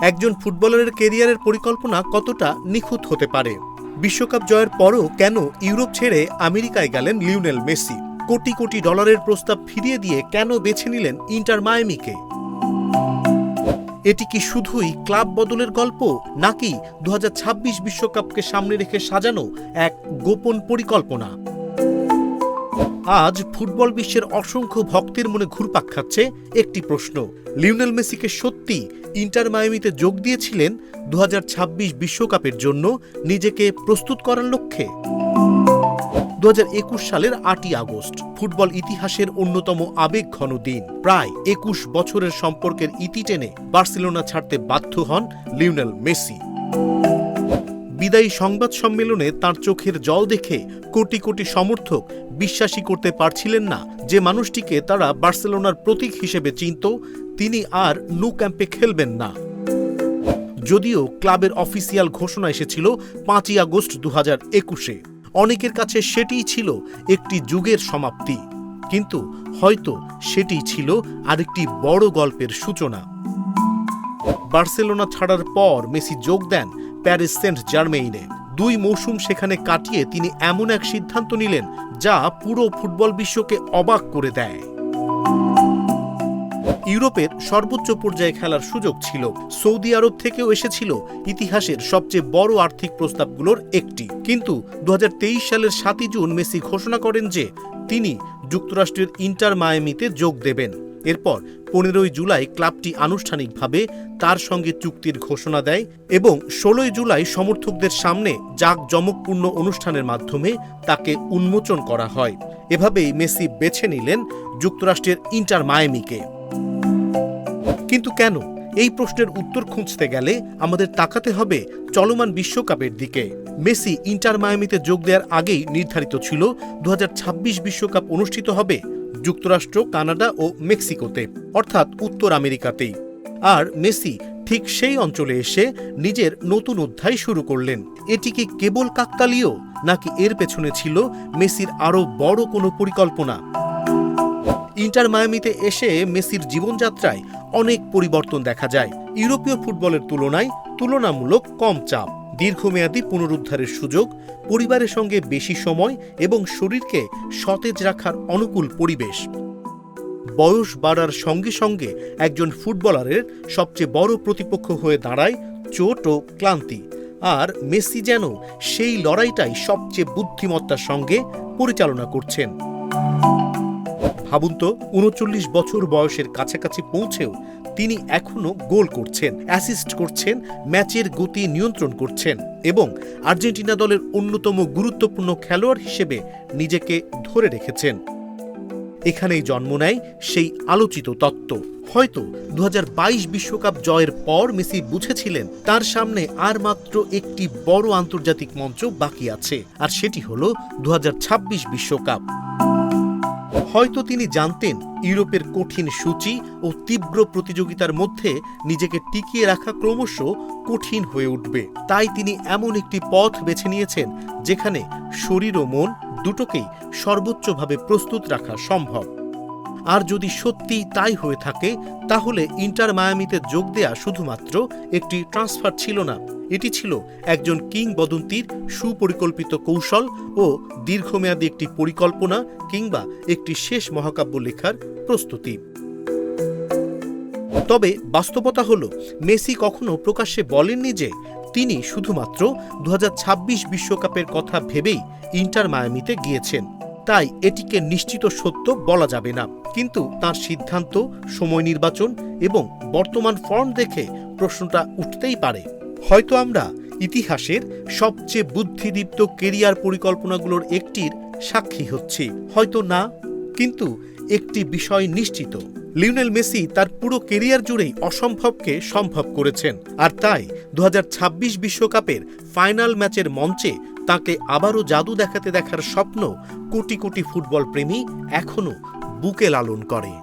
একজন ফুটবলারের কেরিয়ারের পরিকল্পনা কতটা নিখুঁত হতে পারে? বিশ্বকাপ জয়ের পরও কেন ইউরোপ ছেড়ে আমেরিকায় গেলেন লিওনেল মেসি? কোটি কোটি ডলারের প্রস্তাব ফিরিয়ে দিয়ে কেন বেছে নিলেন ইন্টার মায়ামিকে? এটি কি শুধুই ক্লাব বদলের গল্প, নাকি 2026 বিশ্বকাপকে সামনে রেখে সাজানো এক গোপন পরিকল্পনা? আজ ফুটবল বিশ্বের অসংখ্য ভক্তের মনে ঘুরপাক খাচ্ছে একটি প্রশ্ন: লিওনেল মেসিকে সত্যি ইন্টার মায়ামিতে যোগ দিয়েছিলেন 2026 বিশ্বকাপের জন্য নিজেকে প্রস্তুত করার লক্ষ্যে? 2021 সালের 8ই আগস্ট ফুটবল ইতিহাসের অন্যতম আবেগঘন দিন। প্রায় 21 বছরের সম্পর্কের ইতি টেনে বার্সেলোনা ছাড়তে বাধ্য হন লিওনেল মেসি। বিদায়ী সংবাদ সম্মেলনে তাঁর চোখের জল দেখে কোটি কোটি সমর্থক বিশ্বাসই করতে পারছিলেন না যে মানুষটিকে তারা বার্সেলোনার প্রতীক হিসেবে চিনত, তিনি আর ন্যু ক্যাম্পে খেলবেন না। যদিও ক্লাবের অফিসিয়াল ঘোষণা এসেছিল 5ই আগস্ট 2021-এ। অনেকের কাছে সেটিই ছিল একটি যুগের সমাপ্তি, কিন্তু হয়তো সেটিই ছিল আরেকটি বড় গল্পের সূচনা। বার্সেলোনা ছাড়ার পর মেসি যোগ দেন প্যারিস সেন্ট জার্মেইনে। 2 মৌসুম সেখানে কাটিয়ে তিনি এমন এক সিদ্ধান্ত নিলেন যা পুরো ফুটবল বিশ্বকে অবাক করে দেয়। ইউরোপের সর্বোচ্চ পর্যায়ে খেলার সুযোগ ছিল, সৌদি আরব থেকেও এসেছিল ইতিহাসের সবচেয়ে বড় আর্থিক প্রস্তাবগুলোর একটি। কিন্তু 2023 সালের 7ই জুন মেসি ঘোষণা করেন যে তিনি যুক্তরাষ্ট্রের ইন্টার মায়ামিতে যোগ দেবেন। এরপর 15ই জুলাই ক্লাবটি আনুষ্ঠানিকভাবে তার সঙ্গে চুক্তির ঘোষণা দেয় এবং 16ই জুলাই সমর্থকদের সামনে জাঁকজমকপূর্ণ অনুষ্ঠানের মাধ্যমে তাকে উন্মোচন করা হয়। এভাবেই মেসি বেছে নিলেন যুক্তরাষ্ট্রের ইন্টার মায়ামিকে। কিন্তু কেন? এই প্রশ্নের উত্তর খুঁজতে গেলে আমাদের তাকাতে হবে চলমান বিশ্বকাপের দিকে। মেসি ইন্টার মায়ামিতে যোগ দেওয়ার আগেই নির্ধারিত ছিল 2026 বিশ্বকাপ অনুষ্ঠিত হবে যুক্তরাষ্ট্র, কানাডা ও মেক্সিকোতে, অর্থাৎ উত্তর আমেরিকাতেই। আর মেসি ঠিক সেই অঞ্চলে এসে নিজের নতুন অধ্যায় শুরু করলেন। এটি কি কেবল কাকতালীয়, নাকি এর পেছনে ছিল মেসির আরও বড় কোনো পরিকল্পনা? ইন্টার মায়ামিতে এসে মেসির জীবনযাত্রায় অনেক পরিবর্তন দেখা যায়। ইউরোপীয় ফুটবলের তুলনায় তুলনামূলক কম চাপ, দীর্ঘমেয়াদী পুনরুদ্ধারের সুযোগ, পরিবারের সঙ্গে বেশি সময় এবং শরীরকে সতেজ রাখার অনুকূল পরিবেশ। বয়স বাড়ার সঙ্গে সঙ্গে একজন ফুটবলারের সবচেয়ে বড় প্রতিপক্ষ হয়ে দাঁড়ায় চোট ও ক্লান্তি। আর মেসি যেন সেই লড়াইটাই সবচেয়ে বুদ্ধিমত্তার সঙ্গে পরিচালনা করছেন। ভাবুন তো, 39 বছর বয়সের কাছাকাছি পৌঁছেও তিনি এখনো গোল করছেন, অ্যাসিস্ট করছেন, ম্যাচের গতি নিয়ন্ত্রণ করছেন এবং আর্জেন্টিনা দলের অন্যতম গুরুত্বপূর্ণ খেলোয়াড় হিসেবে নিজেকে ধরে রেখেছেন। এখানেই জন্ম নেয় সেই আলোচিত তত্ত্ব। হয়তো 2022 বিশ্বকাপ জয়ের পর মেসি বুঝেছিলেন তার সামনে আর মাত্র একটি বড় আন্তর্জাতিক মঞ্চ বাকি আছে, আর সেটি হলো 2026 বিশ্বকাপ। হয়তো তিনি জানতেন ইউরোপের কঠিন সূচি ও তীব্র প্রতিযোগিতার মধ্যে নিজেকে টিকিয়ে রাখা ক্রমশ কঠিন হয়ে উঠবে। তাই তিনি এমন একটি পথ বেছে নিয়েছেন যেখানে শরীর ও মন দুটোকেই সর্বোচ্চভাবে প্রস্তুত রাখা সম্ভব। আর যদি সত্যি তাই হয়ে থাকে, তাহলে ইন্টার মায়ামিতে যোগ দেয়া শুধুমাত্র একটি ট্রান্সফার ছিল না, এটি ছিল একজন কিংবদন্তির সুপরিকল্পিত কৌশল ও দীর্ঘমেয়াদী একটি পরিকল্পনা, কিংবা একটি শেষ মহাকাব্য লেখার প্রস্তুতি। তবে বাস্তবতা হলো, মেসি কখনো প্রকাশ্যে বলেননি যে তিনি শুধুমাত্র 2026 বিশ্বকাপের কথা ভেবেই ইন্টার মায়ামিতে গিয়েছেন। তাই এটিকে নিশ্চিত সত্য বলা যাবে না, কিন্তু তার সিদ্ধান্ত, সময় নির্বাচন এবং বর্তমান ফর্ম দেখে প্রশ্নটা উঠতেই পারে, হয়তো আমরা ইতিহাসের সবচেয়ে বুদ্ধিদীপ্ত কেরিয়ার পরিকল্পনাগুলোর একটির সাক্ষী হচ্ছি, হয়তো না। কিন্তু একটি বিষয় নিশ্চিত, লিওনেল মেসি তার পুরো কেরিয়ার জুড়েই অসম্ভবকে সম্ভব করেছেন। আর তাই 2026 বিশ্বকাপের ফাইনাল ম্যাচের মঞ্চে তাকে আবারও জাদু দেখাতে দেখার স্বপ্ন কোটি কোটি ফুটবল প্রেমী এখনো বুকে লালন করে।